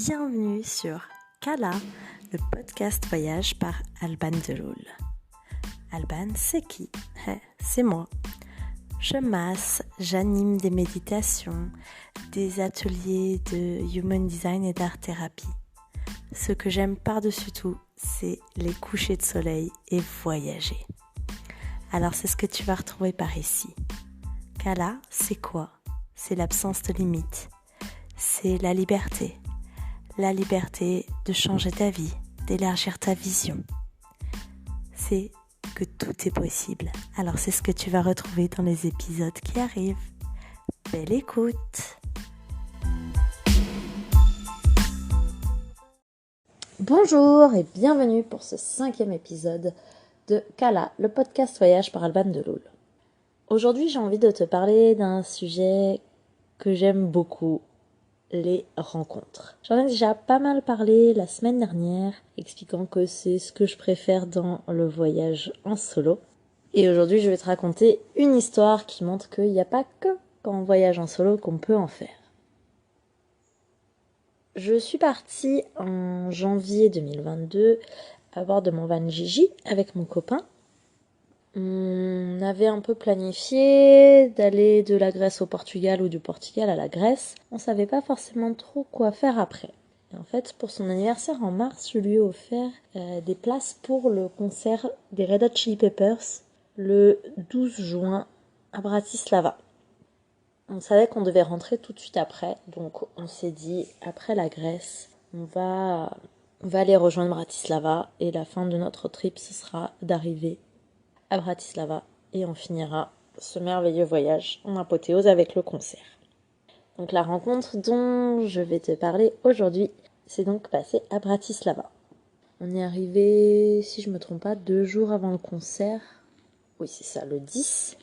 bienvenue sur Kala, le podcast voyage par Alban Deloul. Alban, c'est qui ? C'est moi. Je masse, j'anime des méditations, des ateliers de human design et d'art-thérapie. Ce que j'aime par-dessus tout, c'est les couchers de soleil et voyager. Alors c'est ce que tu vas retrouver par ici. Kala, c'est quoi ? C'est l'absence de limites. C'est la liberté. La liberté de changer ta vie, d'élargir ta vision. C'est que tout est possible. Alors c'est ce que tu vas retrouver dans les épisodes qui arrivent. Belle écoute! Bonjour et bienvenue pour ce 5e épisode de Kala, le podcast voyage par Alban Deloul. Aujourd'hui j'ai envie de te parler d'un sujet que j'aime beaucoup. Les rencontres. J'en ai déjà pas mal parlé la semaine dernière, expliquant que c'est ce que je préfère dans le voyage en solo. Et aujourd'hui, je vais te raconter une histoire qui montre qu'il n'y a pas que quand on voyage en solo qu'on peut en faire. Je suis partie en janvier 2022 à bord de mon van Gigi avec mon copain. On avait un peu planifié d'aller de la Grèce au Portugal ou du Portugal à la Grèce. On savait pas forcément trop quoi faire après. Et en fait, pour son anniversaire en mars, je lui ai offert des places pour le concert des Red Hot Chili Peppers le 12 juin à Bratislava. On savait qu'on devait rentrer tout de suite après, donc on s'est dit, après la Grèce, on va aller rejoindre Bratislava et la fin de notre trip, ce sera d'arriver à Bratislava et on finira ce merveilleux voyage en apothéose avec le concert. Donc la rencontre dont je vais te parler aujourd'hui s'est donc passée à Bratislava. On est arrivé, si je me trompe pas, 2 jours avant le concert. Oui, c'est ça, le 10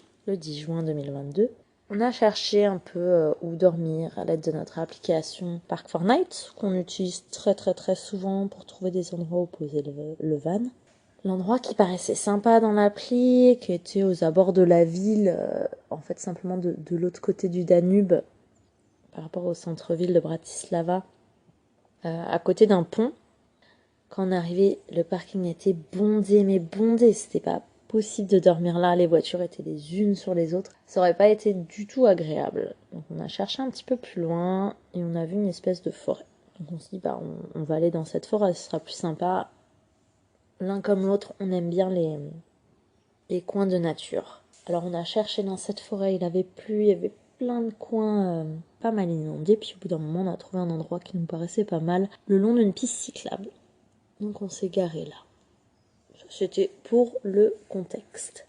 juin 2022. On a cherché un peu où dormir à l'aide de notre application Park4Night qu'on utilise très souvent pour trouver des endroits où poser le van. L'endroit qui paraissait sympa dans l'appli, qui était aux abords de la ville, en fait simplement de l'autre côté du Danube, par rapport au centre-ville de Bratislava, à côté d'un pont. Quand on arrivait, le parking était bondé, mais bondé, c'était pas possible de dormir là, les voitures étaient les unes sur les autres. Ça aurait pas été du tout agréable. Donc on a cherché un petit peu plus loin et on a vu une espèce de forêt. Donc on s'est dit, on va aller dans cette forêt, ce sera plus sympa. L'un comme l'autre, on aime bien les coins de nature. Alors on a cherché dans cette forêt, il avait plu, il y avait plein de coins pas mal inondés. Puis au bout d'un moment, on a trouvé un endroit qui nous paraissait pas mal, le long d'une piste cyclable. Donc on s'est garé là. C'était pour le contexte.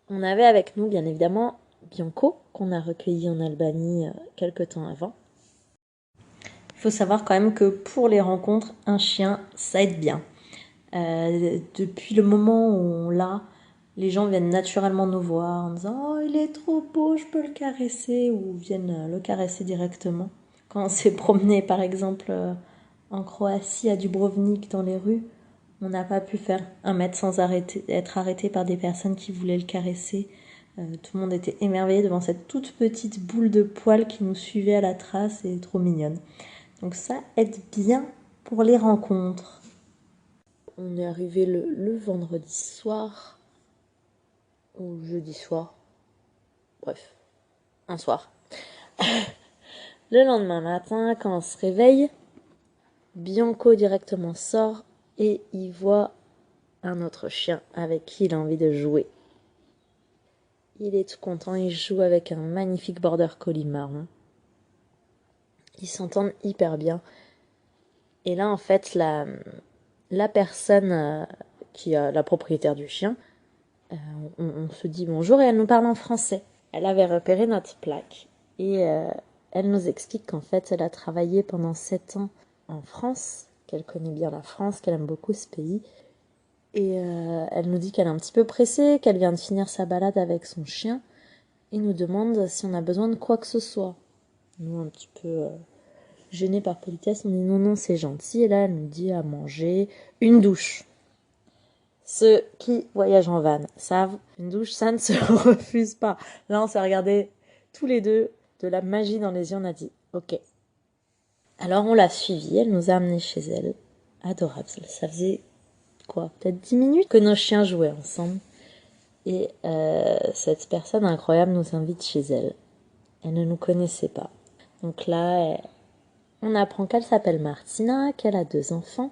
On avait avec nous, bien évidemment, Bianco, qu'on a recueilli en Albanie quelque temps avant. Il faut savoir quand même que pour les rencontres, un chien, ça aide bien. Depuis le moment où on l'a, les gens viennent naturellement nous voir en disant « Oh, il est trop beau, je peux le caresser » ou viennent le caresser directement. Quand on s'est promené, par exemple, en Croatie, à Dubrovnik, dans les rues, on n'a pas pu faire 1 mètre sans être arrêté par des personnes qui voulaient le caresser. Tout le monde était émerveillé devant cette toute petite boule de poils qui nous suivait à la trace et trop mignonne. Donc ça aide bien pour les rencontres. On est arrivé le vendredi soir, ou jeudi soir, bref, un soir. Le lendemain matin, quand on se réveille, Bianco directement sort et il voit un autre chien avec qui il a envie de jouer. Il est tout content, il joue avec un magnifique border collie marron. Ils s'entendent hyper bien. Et là, en fait, la personne qui est la propriétaire du chien, on se dit bonjour et elle nous parle en français. Elle avait repéré notre plaque et elle nous explique qu'en fait elle a travaillé pendant 7 ans en France, qu'elle connaît bien la France, qu'elle aime beaucoup ce pays et elle nous dit qu'elle est un petit peu pressée, qu'elle vient de finir sa balade avec son chien et nous demande si on a besoin de quoi que ce soit. Nous un petit peu gênés par politesse, on dit non c'est gentil et là elle nous dit à manger, une douche. Ceux qui voyagent en van savent, une douche, ça ne se refuse pas. Là, on s'est regardés tous les deux de la magie dans les yeux, on a dit, ok, Alors on l'a suivie, elle nous a amenés chez elle. Adorable, ça faisait quoi, peut-être 10 minutes que nos chiens jouaient ensemble. Et cette personne incroyable nous invite chez elle. Elle ne nous connaissait pas. Donc là, on apprend qu'elle s'appelle Martina, qu'elle a 2 enfants,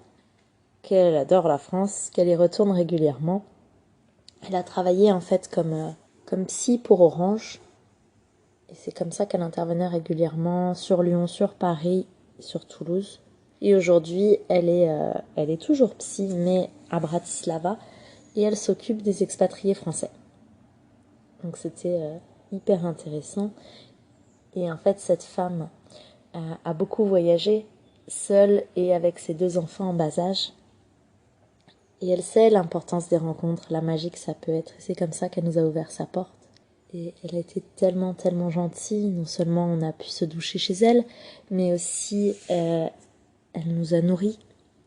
qu'elle adore la France, qu'elle y retourne régulièrement. Elle a travaillé en fait comme psy pour Orange. Et c'est comme ça qu'elle intervenait régulièrement sur Lyon, sur Paris, sur Toulouse. Et aujourd'hui, elle est toujours psy, mais à Bratislava. Et elle s'occupe des expatriés français. Donc c'était hyper intéressant. Et en fait, cette femme a beaucoup voyagé, seule et avec ses 2 enfants en bas âge. Et elle sait l'importance des rencontres, la magie que ça peut être. Et c'est comme ça qu'elle nous a ouvert sa porte. Et elle a été tellement, tellement gentille. Non seulement on a pu se doucher chez elle, mais aussi elle nous a nourris.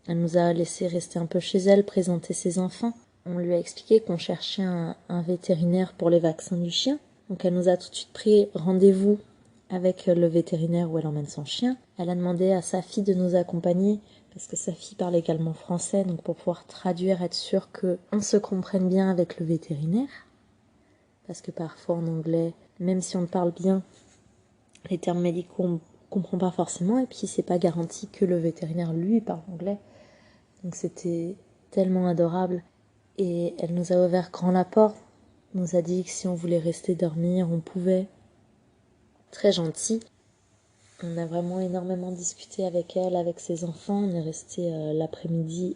Elle nous a laissé rester un peu chez elle, présenter ses enfants. On lui a expliqué qu'on cherchait un vétérinaire pour les vaccins du chien. Donc elle nous a tout de suite pris rendez-vous avec le vétérinaire où elle emmène son chien. Elle a demandé à sa fille de nous accompagner parce que sa fille parle également français, donc pour pouvoir traduire, être sûr qu'on se comprenne bien avec le vétérinaire. Parce que parfois en anglais, même si on parle bien, les termes médicaux on ne comprend pas forcément et puis c'est pas garanti que le vétérinaire lui parle anglais. Donc c'était tellement adorable. Et elle nous a ouvert grand la porte, nous a dit que si on voulait rester dormir, on pouvait. Très gentille. On a vraiment énormément discuté avec elle, avec ses enfants. On est resté l'après-midi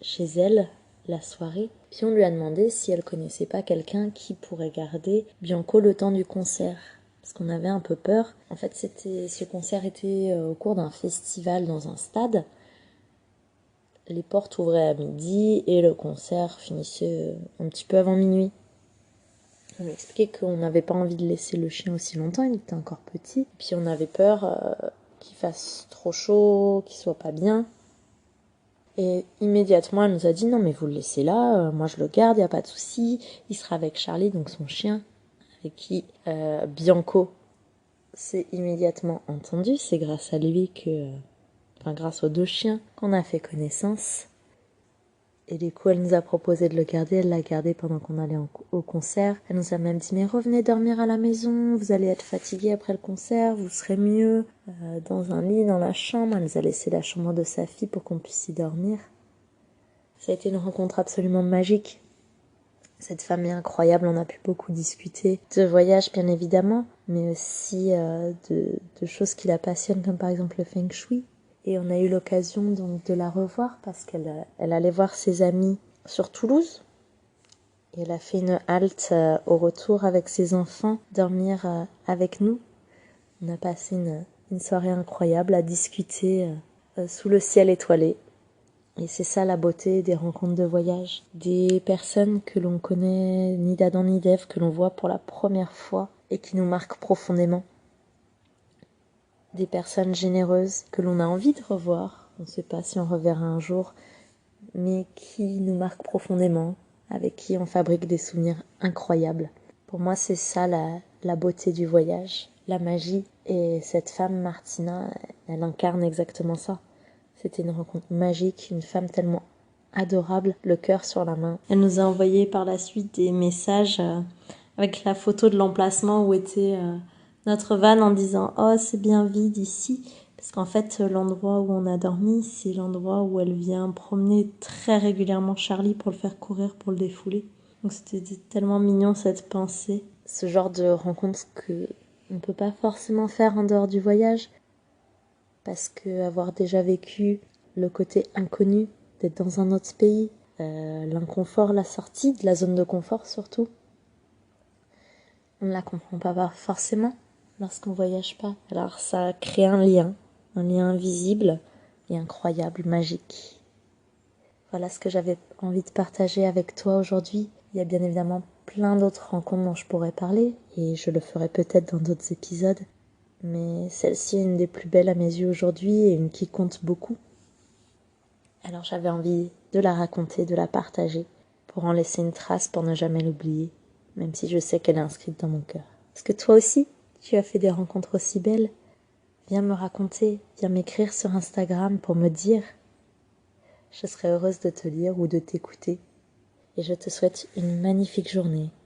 chez elle, la soirée. Puis on lui a demandé si elle connaissait pas quelqu'un qui pourrait garder Bianco le temps du concert. Parce qu'on avait un peu peur. En fait, ce concert était au cours d'un festival dans un stade. Les portes ouvraient à midi et le concert finissait un petit peu avant minuit. On lui expliquait qu'on n'avait pas envie de laisser le chien aussi longtemps, il était encore petit. Puis on avait peur qu'il fasse trop chaud, qu'il soit pas bien. Et immédiatement, elle nous a dit non mais vous le laissez là, moi je le garde, y a pas de souci. Il sera avec Charlie, donc son chien, avec qui Bianco s'est immédiatement entendu. C'est grâce à lui grâce aux 2 chiens qu'on a fait connaissance. Et du coup, elle nous a proposé de le garder. Elle l'a gardé pendant qu'on allait au concert. Elle nous a même dit, mais revenez dormir à la maison. Vous allez être fatigué après le concert. Vous serez mieux dans un lit, dans la chambre. Elle nous a laissé la chambre de sa fille pour qu'on puisse y dormir. Ça a été une rencontre absolument magique. Cette femme est incroyable. On a pu beaucoup discuter de voyage, bien évidemment, mais aussi de choses qui la passionnent, comme par exemple le feng shui. Et on a eu l'occasion donc de la revoir parce qu'elle allait voir ses amis sur Toulouse. Et elle a fait une halte au retour avec ses enfants, dormir avec nous. On a passé une soirée incroyable à discuter sous le ciel étoilé. Et c'est ça la beauté des rencontres de voyage. Des personnes que l'on connaît ni d'Adam ni d'Ève, que l'on voit pour la première fois et qui nous marquent profondément. Des personnes généreuses que l'on a envie de revoir. On ne sait pas si on reverra un jour, mais qui nous marquent profondément, avec qui on fabrique des souvenirs incroyables. Pour moi, c'est ça la beauté du voyage, la magie. Et cette femme, Martina, elle incarne exactement ça. C'était une rencontre magique, une femme tellement adorable, le cœur sur la main. Elle nous a envoyé par la suite des messages avec la photo de l'emplacement où était notre van en disant « Oh, c'est bien vide ici ». Parce qu'en fait, l'endroit où on a dormi, c'est l'endroit où elle vient promener très régulièrement Charlie pour le faire courir, pour le défouler. Donc c'était tellement mignon cette pensée. Ce genre de rencontre que on ne peut pas forcément faire en dehors du voyage. Parce que avoir déjà vécu le côté inconnu, d'être dans un autre pays, l'inconfort, la sortie de la zone de confort surtout, on ne la comprend pas forcément lorsqu'on voyage pas. Alors ça crée un lien invisible et incroyable, magique. Voilà ce que j'avais envie de partager avec toi aujourd'hui. Il y a bien évidemment plein d'autres rencontres dont je pourrais parler et je le ferai peut-être dans d'autres épisodes. Mais celle-ci est une des plus belles à mes yeux aujourd'hui et une qui compte beaucoup. Alors j'avais envie de la raconter, de la partager, pour en laisser une trace pour ne jamais l'oublier, même si je sais qu'elle est inscrite dans mon cœur. Est-ce que toi aussi, tu as fait des rencontres aussi belles ? viens me raconter, viens m'écrire sur Instagram pour me dire. Je serai heureuse de te lire ou de t'écouter. Et je te souhaite une magnifique journée.